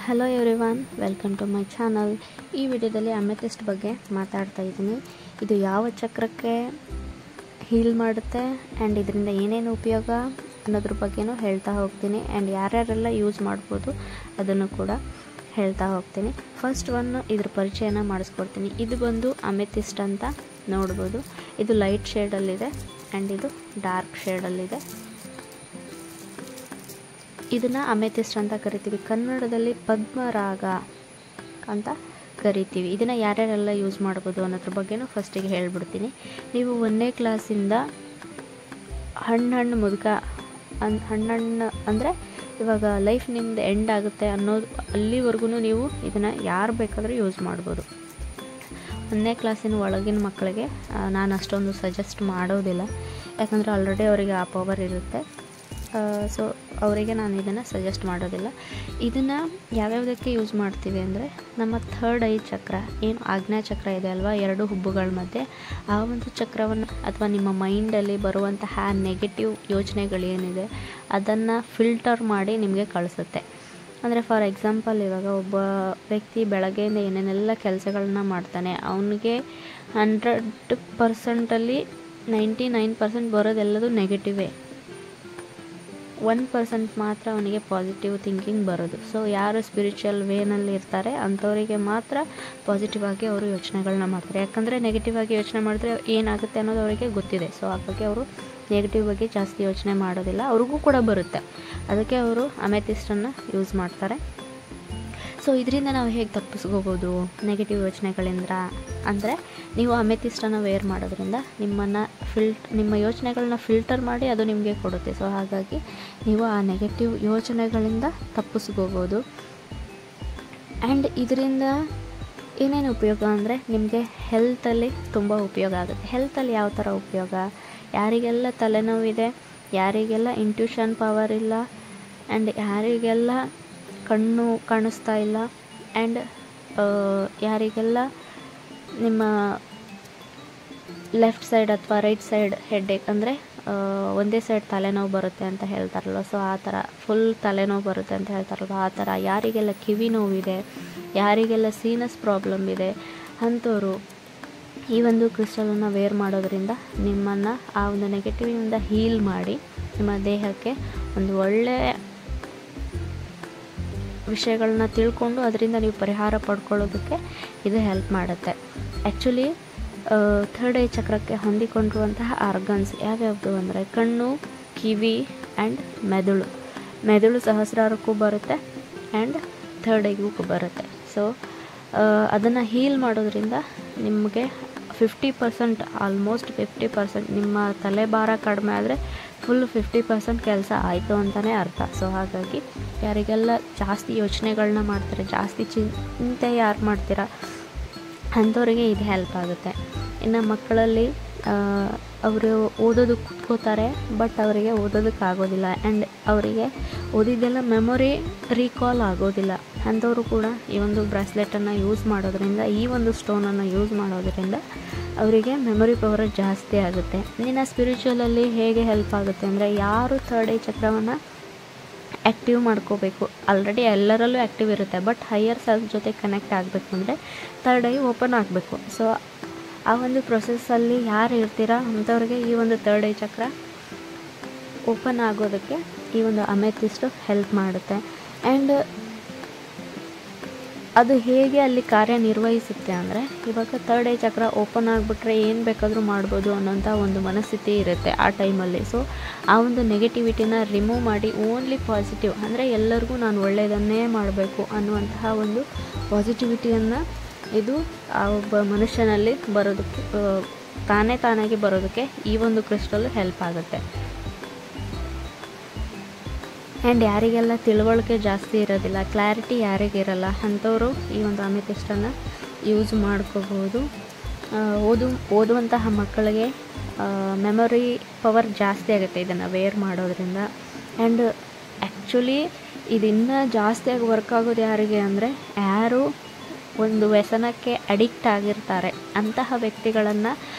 Hello everyone, welcome to my channel. ಈ ವಿಡಿಯೋದಲ್ಲಿ amethyst ಬಗ್ಗೆ ಮಾತಾಡ್ತಾ ಇದ್ದೀನಿ. ಇದು ಯಾವ ಚಕ್ರಕ್ಕೆ ಹೀಲ್ ಮಾಡುತ್ತೆ ಆ್ಯಂಡ್ ಇದರಿಂದ ಏನೇನು ಉಪಯೋಗ ಅನ್ನೋದ್ರ ಬಗ್ಗೆನೂ ಹೇಳ್ತಾ ಹೋಗ್ತೀನಿ. ಆ್ಯಂಡ್ ಯಾರ್ಯಾರೆಲ್ಲ ಯೂಸ್ ಮಾಡ್ಬೋದು ಅದನ್ನು ಕೂಡ ಹೇಳ್ತಾ ಹೋಗ್ತೀನಿ. ಫಸ್ಟ್ ಇದ್ರ ಪರಿಚಯನ ಮಾಡಿಸ್ಕೊಡ್ತೀನಿ. ಇದು ಬಂದು ಅಮೆಥಿಸ್ಟ್ ಅಂತ ನೋಡ್ಬೋದು. ಇದು ಲೈಟ್ ಶೇಡಲ್ಲಿದೆ ಆ್ಯಂಡ್ ಇದು ಡಾರ್ಕ್ ಶೇಡಲ್ಲಿದೆ. ಇದನ್ನು ಅಮೆಥಿಸ್ಟ್ ಅಂತ ಕರಿತೀವಿ. ಕನ್ನಡದಲ್ಲಿ ಪದ್ಮರಾಗ ಅಂತ ಕರಿತೀವಿ. ಇದನ್ನು ಯಾರ್ಯಾರೆಲ್ಲ ಯೂಸ್ ಮಾಡ್ಬೋದು ಅನ್ನೋದ್ರ ಬಗ್ಗೆನೂ ಫಸ್ಟಿಗೆ ಹೇಳ್ಬಿಡ್ತೀನಿ. ನೀವು 1ನೇ ಕ್ಲಾಸಿಂದ ಹಣ್ಣು ಮುದುಕ ಹಣ್ಣು ಅಂದರೆ ಇವಾಗ ಲೈಫ್ ನಿಮ್ಮದು ಎಂಡ್ ಆಗುತ್ತೆ ಅನ್ನೋದು ಅಲ್ಲಿವರೆಗೂ ನೀವು ಇದನ್ನು ಯಾರು ಬೇಕಾದರೂ ಯೂಸ್ ಮಾಡ್ಬೋದು. 1ನೇ ಕ್ಲಾಸಿನ ಒಳಗಿನ ಮಕ್ಕಳಿಗೆ ನಾನು ಅಷ್ಟೊಂದು ಸಜೆಸ್ಟ್ ಮಾಡೋದಿಲ್ಲ, ಯಾಕಂದರೆ ಆಲ್ರೆಡಿ ಅವರಿಗೆ ಆ ಪವರ್ ಇರುತ್ತೆ. ಸೊ ಅವರಿಗೆ ನಾನು ಇದನ್ನು ಸಜೆಸ್ಟ್ ಮಾಡೋದಿಲ್ಲ. ಇದನ್ನು ಯಾವ್ಯಾವುದಕ್ಕೆ ಯೂಸ್ ಮಾಡ್ತೀವಿ ಅಂದರೆ, ನಮ್ಮ ಥರ್ಡ್ ಐ ಚಕ್ರ ಏನು ಆಜ್ಞಾ ಚಕ್ರ ಇದೆ ಅಲ್ವಾ, 2 ಹುಬ್ಬುಗಳ ಮಧ್ಯೆ, ಆ ಒಂದು ಚಕ್ರವನ್ನು ಅಥವಾ ನಿಮ್ಮ ಮೈಂಡಲ್ಲಿ ಬರುವಂತಹ ನೆಗೆಟಿವ್ ಯೋಚನೆಗಳೇನಿದೆ ಅದನ್ನು ಫಿಲ್ಟರ್ ಮಾಡಿ ನಿಮಗೆ ಕಳಿಸುತ್ತೆ. ಅಂದರೆ ಫಾರ್ ಎಕ್ಸಾಂಪಲ್, ಇವಾಗ ಒಬ್ಬ ವ್ಯಕ್ತಿ ಬೆಳಗ್ಗೆಯಿಂದ ಏನೇನೆಲ್ಲ ಕೆಲಸಗಳನ್ನ ಮಾಡ್ತಾನೆ, ಅವನಿಗೆ 100%ಅಲ್ಲಿ 99% ಬರೋದೆಲ್ಲದು ನೆಗೆಟಿವೇ. 1% ಮಾತ್ರ ಅವನಿಗೆ ಪಾಸಿಟಿವ್ ಥಿಂಕಿಂಗ್ ಬರೋದು. ಸೊ ಯಾರು ಸ್ಪಿರಿಚುವಲ್ ವೇನಲ್ಲಿ ಇರ್ತಾರೆ ಅಂಥವರಿಗೆ ಮಾತ್ರ ಪಾಸಿಟಿವ್ ಆಗಿ ಅವರು ಯೋಚನೆಗಳನ್ನ ಮಾಡ್ತಾರೆ. ಯಾಕಂದರೆ ನೆಗೆಟಿವ್ ಆಗಿ ಯೋಚನೆ ಮಾಡಿದ್ರೆ ಏನಾಗುತ್ತೆ ಅನ್ನೋದು ಅವರಿಗೆ ಗೊತ್ತಿದೆ. ಸೊ ಹಾಗಾಗಿ ಅವರು ನೆಗೆಟಿವ್ ಬಗ್ಗೆ ಜಾಸ್ತಿ ಯೋಚನೆ ಮಾಡೋದಿಲ್ಲ. ಅವ್ರಿಗೂ ಕೂಡ ಬರುತ್ತೆ, ಅದಕ್ಕೆ ಅವರು ಅಮೆಥಿಸ್ಟನ್ನು ಯೂಸ್ ಮಾಡ್ತಾರೆ. ಸೊ ಇದರಿಂದ ನಾವು ಹೇಗೆ ತಪ್ಪಿಸ್ಕೋಬೋದು ನೆಗೆಟಿವ್ ಯೋಚನೆಗಳಿಂದ ಅಂದರೆ, ನೀವು ಅಮೆಥಿಸ್ಟನ್ನು ವೇರ್ ಮಾಡೋದ್ರಿಂದ ನಿಮ್ಮ ಯೋಚನೆಗಳನ್ನ ಫಿಲ್ಟರ್ ಮಾಡಿ ಅದು ನಿಮಗೆ ಕೊಡುತ್ತೆ. ಸೊ ಹಾಗಾಗಿ ನೀವು ಆ ನೆಗೆಟಿವ್ ಯೋಚನೆಗಳಿಂದ ತಪ್ಪಿಸ್ಕೋಬೋದು. ಆ್ಯಂಡ್ ಇದರಿಂದ ಏನೇನು ಉಪಯೋಗ ಅಂದರೆ, ನಿಮಗೆ ಹೆಲ್ತಲ್ಲಿ ತುಂಬ ಉಪಯೋಗ ಆಗುತ್ತೆ. ಹೆಲ್ತಲ್ಲಿ ಯಾವ ಥರ ಉಪಯೋಗ, ಯಾರಿಗೆಲ್ಲ ತಲೆನೋವಿದೆ, ಯಾರಿಗೆಲ್ಲ ಇಂಟ್ಯೂಷನ್ ಪವರ್ ಇಲ್ಲ, ಆ್ಯಂಡ್ ಯಾರಿಗೆಲ್ಲ ಕಣ್ಣು ಕಾಣಿಸ್ತಾ ಇಲ್ಲ, ಆ್ಯಂಡ್ ಯಾರಿಗೆಲ್ಲ ನಿಮ್ಮ ಲೆಫ್ಟ್ ಸೈಡ್ ಅಥವಾ ರೈಟ್ ಸೈಡ್ ಹೆಡ್ಏಕ್ ಅಂದರೆ ಒಂದೇ ಸೈಡ್ ತಲೆನೋವು ಬರುತ್ತೆ ಅಂತ ಹೇಳ್ತಾರಲ್ವ, ಸೊ ಆ ಥರ ಫುಲ್ ತಲೆನೋವು ಬರುತ್ತೆ ಅಂತ ಹೇಳ್ತಾರಲ್ವ, ಆ ಥರ ಯಾರಿಗೆಲ್ಲ ಕಿವಿ ನೋವಿದೆ, ಯಾರಿಗೆಲ್ಲ ಸೀನಸ್ ಪ್ರಾಬ್ಲಮ್ ಇದೆ ಅಂಥವರು ಈ ಒಂದು ಕ್ರಿಸ್ಟಲನ್ನು ವೇರ್ ಮಾಡೋದ್ರಿಂದ ನಿಮ್ಮನ್ನು ಆ ಒಂದು ನೆಗೆಟಿವಿಂದ ಹೀಲ್ ಮಾಡಿ ನಿಮ್ಮ ದೇಹಕ್ಕೆ ಒಂದು ಒಳ್ಳೆಯ ವಿಷಯಗಳನ್ನ ತಿಳ್ಕೊಂಡು ಅದರಿಂದ ನೀವು ಪರಿಹಾರ ಪಡ್ಕೊಳ್ಳೋದಕ್ಕೆ ಇದು ಹೆಲ್ಪ್ ಮಾಡುತ್ತೆ. ಆ್ಯಕ್ಚುಲಿ ಥರ್ಡ್ ಐ ಚಕ್ರಕ್ಕೆ ಹೊಂದಿಕೊಂಡಿರುವಂತಹ ಆರ್ಗನ್ಸ್ ಯಾವ್ಯಾವುದು ಅಂದರೆ, ಕಣ್ಣು, ಕಿವಿ ಆ್ಯಂಡ್ ಮೆದುಳು ಸಹಸ್ರಾರಕ್ಕೂ ಬರುತ್ತೆ ಆ್ಯಂಡ್ ಥರ್ಡ್ ಐಗೂ ಬರುತ್ತೆ. ಸೊ ಅದನ್ನು ಹೀಲ್ ಮಾಡೋದ್ರಿಂದ ನಿಮಗೆ 50%, ಆಲ್ಮೋಸ್ಟ್ 50% ನಿಮ್ಮ ತಲೆಭಾರ ಕಡಿಮೆ ಆದರೆ ಫುಲ್ 50% ಕೆಲಸ ಆಯಿತು ಅಂತಲೇ ಅರ್ಥ. ಸೊ ಹಾಗಾಗಿ ಯಾರಿಗೆಲ್ಲ ಜಾಸ್ತಿ ಯೋಚನೆಗಳನ್ನ ಮಾಡ್ತಾರೆ, ಜಾಸ್ತಿ ಚಿಂತೆ ಯಾರು ಮಾಡ್ತೀರಾ ಅಂಥವರಿಗೆ ಇದು ಹೆಲ್ಪ್ ಆಗುತ್ತೆ. ಇನ್ನು ಮಕ್ಕಳಲ್ಲಿ ಅವರು ಓದೋದಕ್ಕೆ ಕೂತ್ಕೋತಾರೆ, ಬಟ್ ಅವರಿಗೆ ಓದೋದಕ್ಕೆ ಆಗೋದಿಲ್ಲ ಆ್ಯಂಡ್ ಅವರಿಗೆ ಓದಿದ್ದೆಲ್ಲ ಮೆಮೊರಿ ರೀಕಾಲ್ ಆಗೋದಿಲ್ಲ. ಅಂಥವರು ಕೂಡ ಈ ಒಂದು ಬ್ರಾಸ್ಲೆಟನ್ನು ಯೂಸ್ ಮಾಡೋದ್ರಿಂದ, ಈ ಒಂದು ಸ್ಟೋನನ್ನು ಯೂಸ್ ಮಾಡೋದ್ರಿಂದ ಅವರಿಗೆ ಮೆಮೊರಿ ಪವರ್ ಜಾಸ್ತಿ ಆಗುತ್ತೆ. ಇನ್ನು ಸ್ಪಿರಿಚುವಲಲ್ಲಿ ಹೇಗೆ ಹೆಲ್ಪ್ ಆಗುತ್ತೆ ಅಂದರೆ, ಯಾರು ಥರ್ಡ್ ಐ ಚಕ್ರವನ್ನು ಆ್ಯಕ್ಟಿವ್ ಮಾಡ್ಕೋಬೇಕು, ಆಲ್ರೆಡಿ ಎಲ್ಲರಲ್ಲೂ ಆ್ಯಕ್ಟಿವ್ ಇರುತ್ತೆ, ಬಟ್ ಹೈಯರ್ ಸೆಲ್ಫ್ ಜೊತೆ ಕನೆಕ್ಟ್ ಆಗಬೇಕು ಅಂದರೆ ಥರ್ಡ್ ಐ ಓಪನ್ ಆಗಬೇಕು. ಸೊ ಆ ಒಂದು ಪ್ರೊಸೆಸ್ಸಲ್ಲಿ ಯಾರು ಇರ್ತೀರಾ ಅಂಥವ್ರಿಗೆ ಈ ಒಂದು ಥರ್ಡ್ ಐ ಚಕ್ರ ಓಪನ್ ಆಗೋದಕ್ಕೆ ಈ ಒಂದು ಅಮೆಥಿಸ್ಟು ಹೆಲ್ಪ್ ಮಾಡುತ್ತೆ. ಆ್ಯಂಡ್ ಅದು ಹೇಗೆ ಅಲ್ಲಿ ಕಾರ್ಯನಿರ್ವಹಿಸುತ್ತೆ ಅಂದರೆ, ಇವಾಗ ಥರ್ಡ್ ಐ ಚಕ್ರ ಓಪನ್ ಆಗಿಬಿಟ್ರೆ ಏನು ಬೇಕಾದರೂ ಮಾಡ್ಬೋದು ಅನ್ನೋಂಥ ಒಂದು ಮನಸ್ಥಿತಿ ಇರುತ್ತೆ ಆ ಟೈಮಲ್ಲಿ. ಸೊ ಆ ಒಂದು ನೆಗೆಟಿವಿಟಿನ ರಿಮೂವ್ ಮಾಡಿ ಓನ್ಲಿ ಪಾಸಿಟಿವ್ ಅಂದರೆ ಎಲ್ಲರಿಗೂ ನಾನು ಒಳ್ಳೆಯದನ್ನೇ ಮಾಡಬೇಕು ಅನ್ನುವಂತಹ ಒಂದು ಪಾಸಿಟಿವಿಟಿಯನ್ನು ಇದು ಆ ಒಬ್ಬ ಮನುಷ್ಯನಲ್ಲಿ ಬರೋದಕ್ಕೆ ತಾನಾಗಿ ಬರೋದಕ್ಕೆ ಈ ಒಂದು ಕ್ರಿಸ್ಟಲ್ ಹೆಲ್ಪ್ ಆಗುತ್ತೆ. ಆ್ಯಂಡ್ ಯಾರಿಗೆಲ್ಲ ತಿಳುವಳಿಕೆ ಜಾಸ್ತಿ ಇರೋದಿಲ್ಲ, ಕ್ಲಾರಿಟಿ ಯಾರಿಗಿರಲ್ಲ ಅಂಥವರು ಈ ಒಂದು ಅಮೆಥಿಸ್ಟನ್ನು ಯೂಸ್ ಮಾಡ್ಕೋಬೋದು. ಓದುವಂತಹ ಮಕ್ಕಳಿಗೆ ಮೆಮೊರಿ ಪವರ್ ಜಾಸ್ತಿ ಆಗುತ್ತೆ ಇದನ್ನು ವೇರ್ ಮಾಡೋದ್ರಿಂದ. ಆ್ಯಂಡ್ ಆ್ಯಕ್ಚುಲಿ ಇದು ಇನ್ನೂ ಜಾಸ್ತಿಯಾಗಿ ವರ್ಕ್ ಆಗೋದು ಯಾರಿಗೆ ಅಂದರೆ, ಯಾರು ಒಂದು ವ್ಯಸನಕ್ಕೆ ಅಡಿಕ್ಟ್ ಆಗಿರ್ತಾರೆ ಅಂತಹ ವ್ಯಕ್ತಿಗಳನ್ನು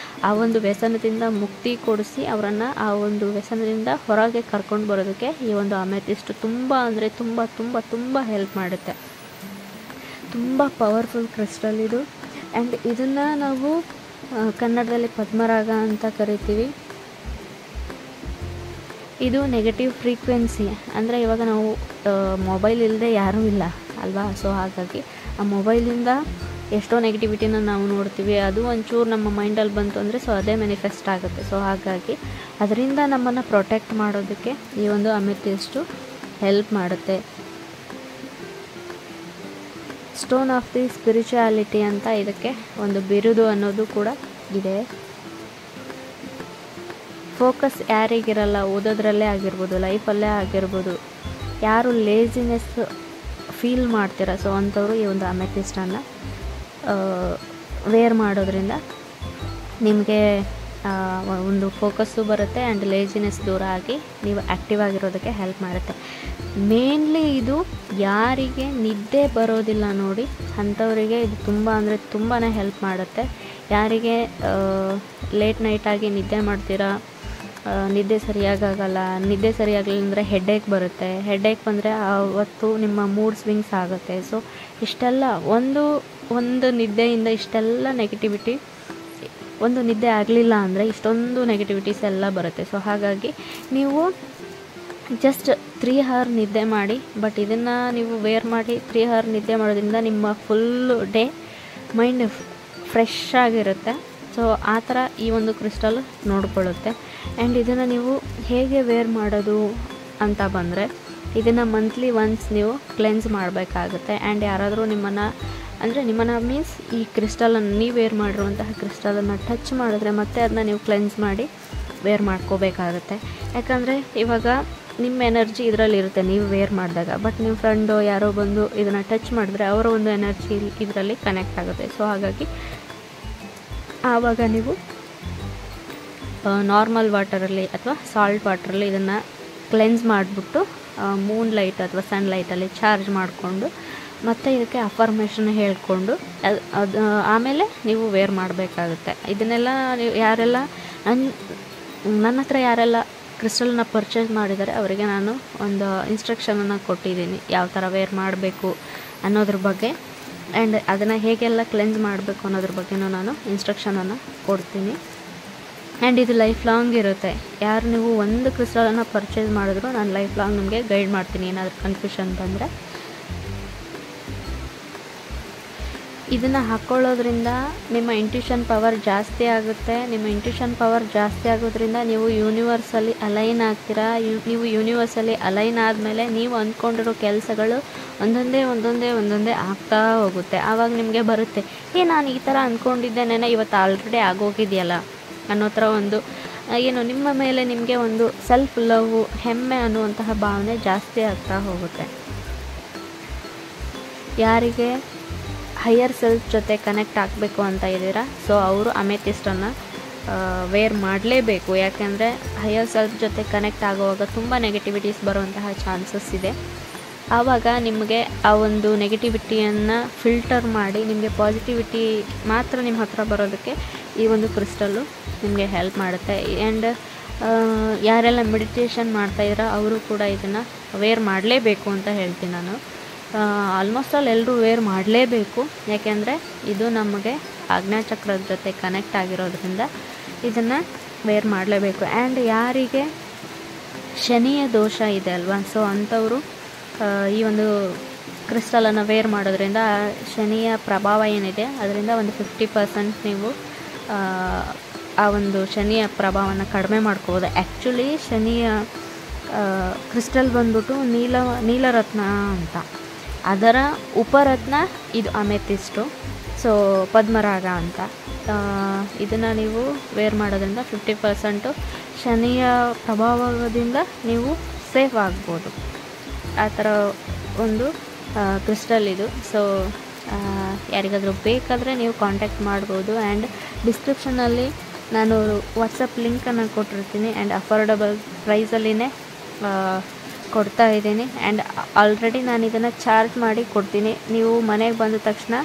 ಆ ಒಂದು ವ್ಯಸನದಿಂದ ಮುಕ್ತಿ ಕೊಡಿಸಿ ಅವರನ್ನು ಆ ಒಂದು ವ್ಯಸನದಿಂದ ಹೊರಗೆ ಕರ್ಕೊಂಡು ಬರೋದಕ್ಕೆ ಈ ಒಂದು ಅಮೆಥಿಸ್ಟ್ ತುಂಬ ಅಂದರೆ ತುಂಬ ತುಂಬ ತುಂಬ ಹೆಲ್ಪ್ ಮಾಡುತ್ತೆ. ತುಂಬ ಪವರ್ಫುಲ್ ಕ್ರಿಸ್ಟಲ್ ಇದು. ಆ್ಯಂಡ್ ಇದನ್ನು ನಾವು ಕನ್ನಡದಲ್ಲಿ ಪದ್ಮರಾಗ ಅಂತ ಕರಿತೀವಿ. ಇದು ನೆಗೆಟಿವ್ ಫ್ರೀಕ್ವೆನ್ಸಿ, ಅಂದರೆ ಇವಾಗ ನಾವು ಮೊಬೈಲ್ ಇಲ್ಲದೆ ಯಾರೂ ಇಲ್ಲ ಅಲ್ವಾ. ಸೊ ಹಾಗಾಗಿ ಆ ಮೊಬೈಲಿಂದ ಎಷ್ಟೋ ನೆಗೆಟಿವಿಟಿನ ನಾವು ನೋಡ್ತೀವಿ. ಅದು ಒಂಚೂರು ನಮ್ಮ ಮೈಂಡಲ್ಲಿ ಬಂತು ಅಂದರೆ ಸೊ ಅದೇ ಮ್ಯಾನಿಫೆಸ್ಟ್ ಆಗುತ್ತೆ. ಸೊ ಹಾಗಾಗಿ ಅದರಿಂದ ನಮ್ಮನ್ನು ಪ್ರೊಟೆಕ್ಟ್ ಮಾಡೋದಕ್ಕೆ ಈ ಒಂದು ಅಮೆಥಿಸ್ಟು ಹೆಲ್ಪ್ ಮಾಡುತ್ತೆ. ಸ್ಟೋನ್ ಆಫ್ ದಿ ಸ್ಪಿರಿಚುಯಾಲಿಟಿ ಅಂತ ಇದಕ್ಕೆ ಒಂದು ಬಿರುದು ಅನ್ನೋದು ಕೂಡ ಇದೆ. ಫೋಕಸ್ ಯಾರಿಗಿರಲ್ಲ, ಓದೋದ್ರಲ್ಲೇ ಆಗಿರ್ಬೋದು, ಲೈಫಲ್ಲೇ ಆಗಿರ್ಬೋದು, ಯಾರು ಲೇಜಿನೆಸ್ ಫೀಲ್ ಮಾಡ್ತೀರ ಸೊ ಅಂಥವ್ರು ಈ ಒಂದು ಅಮೆಥಿಸ್ಟನ್ನು ವೇರ್ ಮಾಡೋದ್ರಿಂದ ನಿಮಗೆ ಒಂದು ಫೋಕಸ್ಸು ಬರುತ್ತೆ ಆ್ಯಂಡ್ ಲೇಜಿನೆಸ್ ದೂರ ಆಗಿ ನೀವು ಆ್ಯಕ್ಟಿವ್ ಆಗಿರೋದಕ್ಕೆ ಹೆಲ್ಪ್ ಮಾಡುತ್ತೆ. ಮೇನ್ಲಿ ಇದು ಯಾರಿಗೆ ನಿದ್ದೆ ಬರೋದಿಲ್ಲ ನೋಡಿ ಅಂಥವರಿಗೆ ಇದು ತುಂಬ ಅಂದರೆ ತುಂಬಾ ಹೆಲ್ಪ್ ಮಾಡುತ್ತೆ. ಯಾರಿಗೆ ಲೇಟ್ ನೈಟಾಗಿ ನಿದ್ದೆ ಮಾಡ್ತೀರಾ, ನಿದ್ದೆ ಸರಿಯಾಗಲ್ಲ, ನಿದ್ದೆ ಸರಿಯಾಗಲಿಲ್ಲ ಅಂದರೆ ಹೆಡ್ಏಕ್ ಬರುತ್ತೆ, ಹೆಡ್ಏಕ್ ಬಂದರೆ ಆವತ್ತು ನಿಮ್ಮ ಮೂಡ್ ಸ್ವಿಂಗ್ಸ್ ಆಗುತ್ತೆ. ಸೊ ಇಷ್ಟೆಲ್ಲ ಒಂದು ನಿದ್ದೆಯಿಂದ ಇಷ್ಟೆಲ್ಲ ನೆಗೆಟಿವಿಟಿ, ಒಂದು ನಿದ್ದೆ ಆಗಲಿಲ್ಲ ಅಂದರೆ ಇಷ್ಟೊಂದು ನೆಗೆಟಿವಿಟೀಸ್ ಎಲ್ಲ ಬರುತ್ತೆ. ಸೊ ಹಾಗಾಗಿ ನೀವು ಜಸ್ಟ್ 3 hour ನಿದ್ದೆ ಮಾಡಿ, ಬಟ್ ಇದನ್ನು ನೀವು ವೇರ್ ಮಾಡಿ 3 hour ನಿದ್ದೆ ಮಾಡೋದ್ರಿಂದ ನಿಮ್ಮ ಫುಲ್ಲು ಡೇ ಮೈಂಡ್ ಫ್ರೆಶ್ ಆಗಿರುತ್ತೆ. ಸೊ ಆ ಥರ ಈ ಒಂದು ಕ್ರಿಸ್ಟಲ್ ನೋಡ್ಕೊಳ್ಳುತ್ತೆ. ಆ್ಯಂಡ್ ಇದನ್ನು ನೀವು ಹೇಗೆ ವೇರ್ ಮಾಡೋದು ಅಂತ ಬಂದರೆ ಇದನ್ನು ಮಂತ್ಲಿ ಒನ್ಸ್ ನೀವು ಕ್ಲೆನ್ಸ್ ಮಾಡಬೇಕಾಗುತ್ತೆ. ಆ್ಯಂಡ್ ಯಾರಾದರೂ ನಿಮ್ಮನ್ನು ಮೀನ್ಸ್ ಈ ಕ್ರಿಸ್ಟಲನ್ನು ನೀವು ವೇರ್ ಮಾಡಿರುವಂತಹ ಕ್ರಿಸ್ಟಲನ್ನು ಟಚ್ ಮಾಡಿದ್ರೆ ಮತ್ತೆ ಅದನ್ನ ನೀವು ಕ್ಲೆನ್ಸ್ ಮಾಡಿ ವೇರ್ ಮಾಡ್ಕೋಬೇಕಾಗುತ್ತೆ. ಯಾಕಂದರೆ ಇವಾಗ ನಿಮ್ಮ ಎನರ್ಜಿ ಇದರಲ್ಲಿರುತ್ತೆ ನೀವು ವೇರ್ ಮಾಡಿದಾಗ, ಬಟ್ ನಿಮ್ಮ ಫ್ರೆಂಡೋ ಯಾರೋ ಬಂದು ಇದನ್ನು ಟಚ್ ಮಾಡಿದ್ರೆ ಅವರ ಒಂದು ಎನರ್ಜಿ ಇದರಲ್ಲಿ ಕನೆಕ್ಟ್ ಆಗುತ್ತೆ. ಸೊ ಹಾಗಾಗಿ ಆವಾಗ ನೀವು ನಾರ್ಮಲ್ ವಾಟರಲ್ಲಿ ಅಥವಾ ಸಾಲ್ಟ್ ವಾಟರಲ್ಲಿ ಇದನ್ನು ಕ್ಲೆನ್ಸ್ ಮಾಡಿಬಿಟ್ಟು ಮೂನ್ ಲೈಟ್ ಅಥವಾ ಸನ್ಲೈಟಲ್ಲಿ ಚಾರ್ಜ್ ಮಾಡಿಕೊಂಡು ಮತ್ತು ಇದಕ್ಕೆ ಅಫರ್ಮೇಷನ್ ಹೇಳಿಕೊಂಡು ಅದು ಆಮೇಲೆ ನೀವು ವೇರ್ ಮಾಡಬೇಕಾಗುತ್ತೆ. ಇದನ್ನೆಲ್ಲ ನೀವು ಯಾರೆಲ್ಲ ನನ್ನ ಹತ್ರ ಯಾರೆಲ್ಲ ಕ್ರಿಸ್ಟಲ್ನ ಪರ್ಚೇಸ್ ಮಾಡಿದ್ದಾರೆ ಅವರಿಗೆ ನಾನು ಒಂದು ಇನ್ಸ್ಟ್ರಕ್ಷನನ್ನು ಕೊಟ್ಟಿದ್ದೀನಿ, ಯಾವ ಥರ ವೇರ್ ಮಾಡಬೇಕು ಅನ್ನೋದ್ರ ಬಗ್ಗೆ. ಆ್ಯಂಡ್ ಅದನ್ನು ಹೇಗೆಲ್ಲ ಕ್ಲೆನ್ಸ್ ಮಾಡಬೇಕು ಅನ್ನೋದ್ರ ಬಗ್ಗೆನೂ ನಾನು ಇನ್ಸ್ಟ್ರಕ್ಷನನ್ನು ಕೊಡ್ತೀನಿ. ಆ್ಯಂಡ್ ಇದು ಲೈಫ್ ಲಾಂಗ್ ಇರುತ್ತೆ. ಯಾರು ನೀವು ಒಂದು ಕ್ರಿಸ್ಟಲನ್ನು ಪರ್ಚೇಸ್ ಮಾಡಿದ್ರು ನಾನು ಲೈಫ್ ಲಾಂಗ್ ನಿಮಗೆ ಗೈಡ್ ಮಾಡ್ತೀನಿ. ಏನಾದರೂ ಕನ್ಫ್ಯೂಷನ್ ಬಂದರೆ ಇದನ್ನು ಹಾಕ್ಕೊಳ್ಳೋದ್ರಿಂದ ನಿಮ್ಮ ಇಂಟ್ಯೂಷನ್ ಪವರ್ ಜಾಸ್ತಿ ಆಗುತ್ತೆ. ನಿಮ್ಮ ಇಂಟ್ಯೂಷನ್ ಪವರ್ ಜಾಸ್ತಿ ಆಗೋದ್ರಿಂದ ನೀವು ಯೂನಿವರ್ಸಲ್ಲಿ ಅಲೈನ್ ಆಗ್ತೀರಾ. ನೀವು ಯೂನಿವರ್ಸಲ್ಲಿ ಅಲೈನ್ ಆದಮೇಲೆ ನೀವು ಅಂದ್ಕೊಂಡಿರೋ ಕೆಲಸಗಳು ಒಂದೊಂದೇ ಆಗ್ತಾ ಹೋಗುತ್ತೆ. ಆವಾಗ ನಿಮಗೆ ಬರುತ್ತೆ, ನಾನು ಈ ಥರ ಅಂದ್ಕೊಂಡಿದ್ದೇನೆ, ಇವತ್ತು ಆಲ್ರೆಡಿ ಆಗೋಗಿದೆಯಲ್ಲ ಅನ್ನೋ ಥರ ಒಂದು ನಿಮ್ಮ ಮೇಲೆ ನಿಮಗೆ ಒಂದು ಸೆಲ್ಫ್ ಲವ್, ಹೆಮ್ಮೆ ಅನ್ನುವಂತಹ ಭಾವನೆ ಜಾಸ್ತಿ ಆಗ್ತಾ ಹೋಗುತ್ತೆ. ಯಾರಿಗೆ ಹೈಯರ್ ಸೆಲ್ಫ್ ಜೊತೆ ಕನೆಕ್ಟ್ ಆಗಬೇಕು ಅಂತ ಇದ್ದೀರಾ ಸೊ ಅವರು ಅಮೆಥಿಸ್ಟನ್ನು ವೇರ್ ಮಾಡಲೇಬೇಕು. ಯಾಕೆಂದರೆ ಹೈಯರ್ ಸೆಲ್ಫ್ ಜೊತೆ ಕನೆಕ್ಟ್ ಆಗುವಾಗ ತುಂಬ ನೆಗೆಟಿವಿಟೀಸ್ ಬರುವಂತಹ ಚಾನ್ಸಸ್ ಇದೆ. ಆವಾಗ ನಿಮಗೆ ಆ ಒಂದು ನೆಗೆಟಿವಿಟಿಯನ್ನು ಫಿಲ್ಟರ್ ಮಾಡಿ ನಿಮಗೆ ಪಾಸಿಟಿವಿಟಿ ಮಾತ್ರ ನಿಮ್ಮ ಹತ್ರ ಬರೋದಕ್ಕೆ ಈ ಒಂದು ಕ್ರಿಸ್ಟಲ್ಲು ನಿಮಗೆ ಹೆಲ್ಪ್ ಮಾಡುತ್ತೆ. ಆ್ಯಂಡ್ ಯಾರೆಲ್ಲ ಮೆಡಿಟೇಷನ್ ಮಾಡ್ತಾಯಿದ್ದೀರಾ ಅವರು ಕೂಡ ಇದನ್ನು ವೇರ್ ಮಾಡಲೇಬೇಕು ಅಂತ ಹೇಳ್ತೀನಿ ನಾನು. ಆಲ್ಮೋಸ್ಟ್ ಆಲ್ ಎಲ್ಲರೂ ವೇರ್ ಮಾಡಲೇಬೇಕು. ಯಾಕೆಂದರೆ ಇದು ನಮಗೆ ಆಜ್ಞಾಚಕ್ರದ ಜೊತೆ ಕನೆಕ್ಟ್ ಆಗಿರೋದ್ರಿಂದ ಇದನ್ನು ವೇರ್ ಮಾಡಲೇಬೇಕು. ಆ್ಯಂಡ್ ಯಾರಿಗೆ ಶನಿಯ ದೋಷ ಇದೆ ಅಲ್ವಾ, ಸೊ ಅಂಥವರು ಈ ಒಂದು ಕ್ರಿಸ್ಟಲನ್ನು ವೇರ್ ಮಾಡೋದ್ರಿಂದ ಶನಿಯ ಪ್ರಭಾವ ಏನಿದೆ ಅದರಿಂದ ಒಂದು 50% ನೀವು ಆ ಒಂದು ಶನಿಯ ಪ್ರಭಾವವನ್ನು ಕಡಿಮೆ ಮಾಡ್ಕೋಬೋದು. ಆ್ಯಕ್ಚುಲಿ ಶನಿಯ ಕ್ರಿಸ್ಟಲ್ ಬಂದ್ಬಿಟ್ಟು ನೀಲರತ್ನ ಅಂತ, ಅದರ ಉಪರತ್ನ ಇದು ಅಮೆಥಿಸ್ಟು, ಸೊ ಪದ್ಮರಾಗ ಅಂತ. ಇದನ್ನು ನೀವು ವೇರ್ ಮಾಡೋದ್ರಿಂದ 50% ಶನಿಯ ಪ್ರಭಾವದಿಂದ ನೀವು ಸೇಫ್ ಆಗ್ಬೋದು. ಆ ಥರ ಒಂದು ಕ್ರಿಸ್ಟಲ್ ಇದು. ಸೊ ಯಾರಿಗಾದರೂ ಬೇಕಾದರೆ ನೀವು ಕಾಂಟ್ಯಾಕ್ಟ್ ಮಾಡ್ಬೋದು. ಆ್ಯಂಡ್ ಡಿಸ್ಕ್ರಿಪ್ಷನಲ್ಲಿ ನಾನು ವಾಟ್ಸಪ್ ಲಿಂಕನ್ನು ಕೊಟ್ಟಿರ್ತೀನಿ. ಆ್ಯಂಡ್ ಅಫೋರ್ಡಬಲ್ ಪ್ರೈಸಲ್ಲಿನೇ ಕೊಡ್ತಾ ಇದ್ದೀನಿ. ಆ್ಯಂಡ್ ಆಲ್ರೆಡಿ ನಾನು ಇದನ್ನು ಚಾರ್ಜ್ ಮಾಡಿ ಕೊಡ್ತೀನಿ. ನೀವು ಮನೆಗೆ ಬಂದ ತಕ್ಷಣ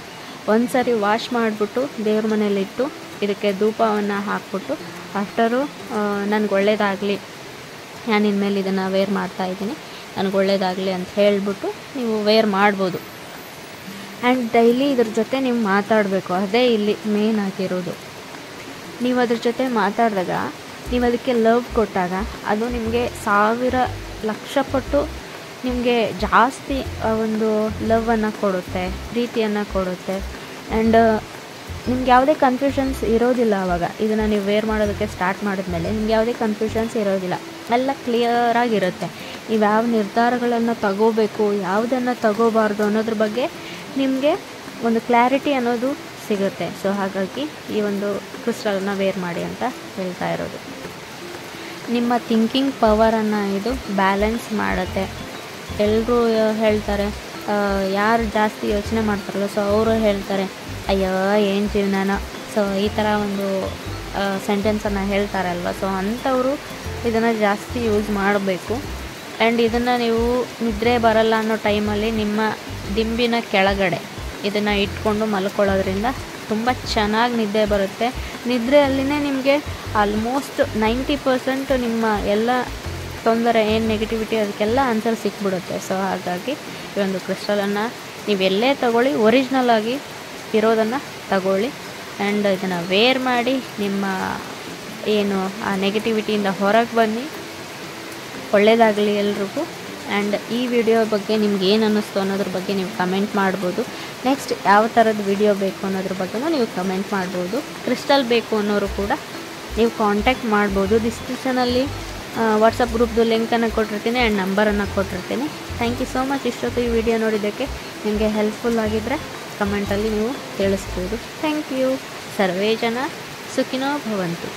ಒಂದು ಸರಿ ವಾಶ್ ಮಾಡಿಬಿಟ್ಟು ದೇವ್ರ ಮನೇಲಿಟ್ಟು ಇದಕ್ಕೆ ಧೂಪವನ್ನು ಹಾಕ್ಬಿಟ್ಟು ಆಫ್ಟರು ನನಗೆ ಒಳ್ಳೆಯದಾಗಲಿ, ನಾನು ಇನ್ಮೇಲೆ ಇದನ್ನು ವೇರ್ ಮಾಡ್ತಾಯಿದ್ದೀನಿ, ನನಗೆ ಒಳ್ಳೆಯದಾಗಲಿ ಅಂತ ಹೇಳಿಬಿಟ್ಟು ನೀವು ವೇರ್ ಮಾಡ್ಬೋದು. ಆ್ಯಂಡ್ ಡೈಲಿ ಇದ್ರ ಜೊತೆ ನೀವು ಮಾತಾಡಬೇಕು. ಅದೇ ಇಲ್ಲಿ ಮೇನ್ ಆಗಿರೋದು. ನೀವು ಅದ್ರ ಜೊತೆ ಮಾತಾಡಿದಾಗ, ನೀವು ಅದಕ್ಕೆ ಲವ್ ಕೊಟ್ಟಾಗ ಅದು ನಿಮಗೆ 1000 ಲಕ್ಷ ಪಟ್ಟು ನಿಮಗೆ ಜಾಸ್ತಿ ಒಂದು ಲವ್ವನ್ನು ಕೊಡುತ್ತೆ, ಪ್ರೀತಿಯನ್ನು ಕೊಡುತ್ತೆ. ಆ್ಯಂಡ್ ನಿಮ್ಗೆ ಯಾವುದೇ ಕನ್ಫ್ಯೂಷನ್ಸ್ ಇರೋದಿಲ್ಲ. ಆವಾಗ ಇದನ್ನು ನೀವು ವೇರ್ ಮಾಡೋದಕ್ಕೆ ಸ್ಟಾರ್ಟ್ ಮಾಡಿದ್ಮೇಲೆ ನಿಮ್ಗೆ ಯಾವುದೇ ಕನ್ಫ್ಯೂಷನ್ಸ್ ಇರೋದಿಲ್ಲ, ಎಲ್ಲ ಕ್ಲಿಯರಾಗಿರುತ್ತೆ. ನೀವು ಯಾವ ನಿರ್ಧಾರಗಳನ್ನು ತಗೋಬೇಕು, ಯಾವುದನ್ನು ತಗೋಬಾರ್ದು ಅನ್ನೋದ್ರ ಬಗ್ಗೆ ನಿಮಗೆ ಒಂದು ಕ್ಲಾರಿಟಿ ಅನ್ನೋದು ಸಿಗುತ್ತೆ. ಸೊ ಹಾಗಾಗಿ ಈ ಒಂದು ಕ್ರಿಸ್ಟಲನ್ನು ವೇರ್ ಮಾಡಿ ಅಂತ ಹೇಳ್ತಾ ಇರೋದು. ನಿಮ್ಮ ಥಿಂಕಿಂಗ್ ಪವರನ್ನು ಇದು ಬ್ಯಾಲೆನ್ಸ್ ಮಾಡುತ್ತೆ. ಎಲ್ಲರೂ ಹೇಳ್ತಾರೆ, ಯಾರು ಜಾಸ್ತಿ ಯೋಚನೆ ಮಾಡ್ತಾರಲ್ಲ, ಸೊ ಅವರು ಹೇಳ್ತಾರೆ ಅಯ್ಯೋ ಏನು ಜೀವನನೋ, ಸೊ ಈ ಥರ ಒಂದು ಸೆಂಟೆನ್ಸನ್ನು ಹೇಳ್ತಾರಲ್ವ. ಸೊ ಅಂಥವರು ಇದನ್ನು ಜಾಸ್ತಿ ಯೂಸ್ ಮಾಡಬೇಕು. ಆ್ಯಂಡ್ ಇದನ್ನು ನೀವು ನಿದ್ರೆ ಬರಲ್ಲ ಅನ್ನೋ ಟೈಮಲ್ಲಿ ನಿಮ್ಮ ದಿಂಬಿನ ಕೆಳಗಡೆ ಇದನ್ನು ಇಟ್ಕೊಂಡು ಮಲ್ಕೊಳ್ಳೋದ್ರಿಂದ ತುಂಬ ಚೆನ್ನಾಗಿ ನಿದ್ದೆ ಬರುತ್ತೆ. ನಿದ್ರೆಯಲ್ಲಿನೇ ನಿಮಗೆ ಆಲ್ಮೋಸ್ಟ್ 90% ನಿಮ್ಮ ಎಲ್ಲ ತೊಂದರೆ ಏನು ನೆಗೆಟಿವಿಟಿ ಅದಕ್ಕೆಲ್ಲ ಆನ್ಸರ್ ಸಿಕ್ಬಿಡುತ್ತೆ. ಸೊ ಹಾಗಾಗಿ ಈ ಒಂದು ಕ್ರಿಸ್ಟಲನ್ನು ನೀವೆಲ್ಲೇ ತಗೊಳ್ಳಿ, ಒರಿಜಿನಲ್ ಆಗಿ ಇರೋದನ್ನು ತಗೊಳ್ಳಿ. ಆ್ಯಂಡ್ ಇದನ್ನು ವೇರ್ ಮಾಡಿ ನಿಮ್ಮ ಏನು ಆ ನೆಗೆಟಿವಿಟಿಯಿಂದ ಹೊರಗೆ ಬನ್ನಿ. ಒಳ್ಳೆಯದಾಗಲಿ ಎಲ್ರಿಗೂ. ಆ್ಯಂಡ್ ಈ ವಿಡಿಯೋ ಬಗ್ಗೆ ನಿಮ್ಗೆ ಏನು ಅನ್ನಿಸ್ತು ಅನ್ನೋದ್ರ ಬಗ್ಗೆ ನೀವು ಕಮೆಂಟ್ ಮಾಡ್ಬೋದು. ನೆಕ್ಸ್ಟ್ ಯಾವ ಥರದ ವಿಡಿಯೋ ಬೇಕು ಅನ್ನೋದ್ರ ಬಗ್ಗೆನೂ ನೀವು ಕಮೆಂಟ್ ಮಾಡ್ಬೋದು. ಕ್ರಿಸ್ಟಲ್ ಬೇಕು ಅನ್ನೋರು ಕೂಡ ನೀವು ಕಾಂಟ್ಯಾಕ್ಟ್ ಮಾಡ್ಬೋದು. ಡಿಸ್ಕ್ರಿಪ್ಷನಲ್ಲಿ ವಾಟ್ಸಪ್ ಗ್ರೂಪ್ದು ಲಿಂಕನ್ನು ಕೊಟ್ಟಿರ್ತೀನಿ ಆ್ಯಂಡ್ ನಂಬರನ್ನು ಕೊಟ್ಟಿರ್ತೀನಿ. Thank you so much. ಇಷ್ಟೊತ್ತು ಈ ವಿಡಿಯೋ ನೋಡಿದ್ದಕ್ಕೆ ನಿಮಗೆ ಹೆಲ್ಪ್ಫುಲ್ ಆಗಿದ್ದರೆ ಕಮೆಂಟಲ್ಲಿ ನೀವು ತಿಳಿಸ್ಬೋದು. Thank you. ಸರ್ವೇ ಜನ ಸುಖಿನೋ ಭವಂತು.